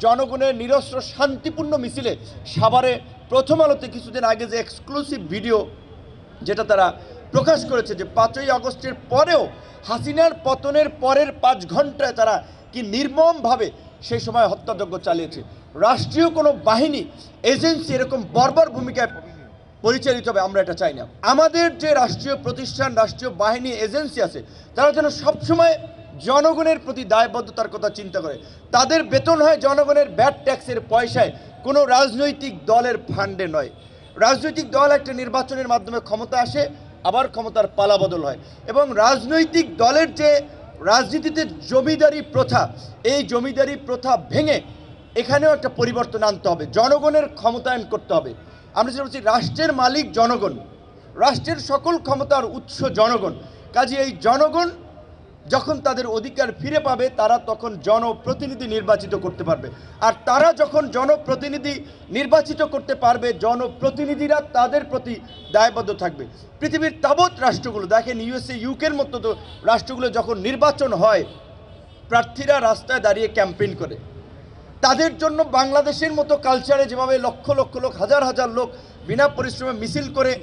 জনগণের নিরস্ত্র শান্তিপূর্ণ মিছিলে সাভারে প্রথম আলোতে কিছুদিন আগে যে এক্সক্লুসিভ ভিডিও যেটা তারা প্রকাশ করেছে যে 5ই আগস্টের পরেও হাসিনার পতনের পরের 5 ঘন্টায় তারা কি নির্মমভাবে সেই সময় হত্যাযজ্ঞ চালিয়েছে। রাষ্ট্রীয় কোনো বাহিনী এজেন্সি এরকম বর্বর ভূমিকায় পরিচালিত হবে আমরা এটা চাই না। আমাদের যে রাষ্ট্রীয় প্রতিষ্ঠান, রাষ্ট্রীয় বাহিনী, এজেন্সি আছে তারা যেন সবসময় জনগণের প্রতি দায়বদ্ধতার কথা চিন্তা করে। তাদের বেতন হয় জনগণের ভ্যাট ট্যাক্সের পয়সায়, কোনো রাজনৈতিক দলের ফান্ডে নয়। রাজনৈতিক দল একটা নির্বাচনের মাধ্যমে ক্ষমতা আসে, আবার ক্ষমতার পালাবদল হয়, এবং রাজনৈতিক দলের যে রাজনীতিতে জমিদারি প্রথা, এই জমিদারি প্রথা ভেঙে এখানেও একটা পরিবর্তন আনতে হবে, জনগণের ক্ষমতায়ন করতে হবে। আমরা যেটা বলছি, রাষ্ট্রের মালিক জনগণ, রাষ্ট্রের সকল ক্ষমতার উৎস জনগণ। কাজে এই জনগণ যখন তাদের অধিকার ফিরে পাবে তারা তখন জনপ্রতিনিধি নির্বাচিত করতে পারবে। আর তারা যখন জনপ্রতিনিধি নির্বাচিত করতে পারবে, জনপ্রতিনিধিরা তাদের প্রতি দায়বদ্ধ থাকবে। পৃথিবীর তাবৎ রাষ্ট্রগুলো দেখেন, ইউএসএ, ইউকের মতো তো রাষ্ট্রগুলো যখন নির্বাচন হয় প্রার্থীরা রাস্তায় দাঁড়িয়ে ক্যাম্পেইন করে। তাদের জন্য বাংলাদেশের মতো কালচারে যেভাবে লক্ষ লক্ষ লোক, হাজার হাজার লোক বিনা পরিশ্রমে মিছিল করে,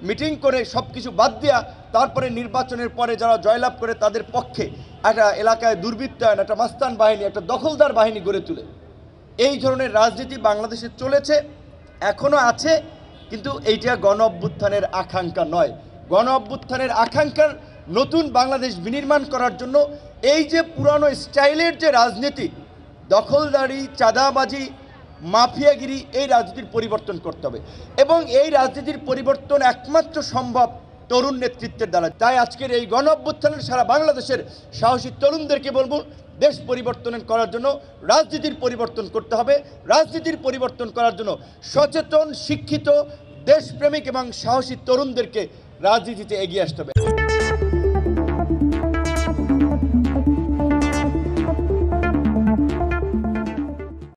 মিটিং করে, সব কিছু বাদ দেওয়া, তারপরে নির্বাচনের পরে যারা জয়লাভ করে তাদের পক্ষে একটা এলাকায় দুর্বৃত্তায়ন, একটা মাস্তান বাহিনী, একটা দখলদার বাহিনী গড়ে তোলে। এই ধরনের রাজনীতি বাংলাদেশে চলেছে, এখনও আছে, কিন্তু এইটা গণ অভ্যুত্থানের আকাঙ্ক্ষা নয়। গণ অভ্যুত্থানের আকাঙ্ক্ষার নতুন বাংলাদেশ বিনির্মাণ করার জন্য এই যে পুরানো স্টাইলের যে রাজনীতি, দখলদারি, চাঁদাবাজি, মাফিয়াগিরি, এই রাজনীতির পরিবর্তন করতে হবে। এবং এই রাজনীতির পরিবর্তন একমাত্র সম্ভব তরুণ নেতৃত্বের দ্বারা। তাই আজকের এই গণ অভ্যুত্থানের সারা বাংলাদেশের সাহসী তরুণদেরকে বলবো, দেশ পরিবর্তন করার জন্য রাজনীতির পরিবর্তন করতে হবে। রাজনীতির পরিবর্তন করার জন্য সচেতন, শিক্ষিত, দেশপ্রেমিক এবং সাহসী তরুণদেরকে রাজনীতিতে এগিয়ে আসতে হবে।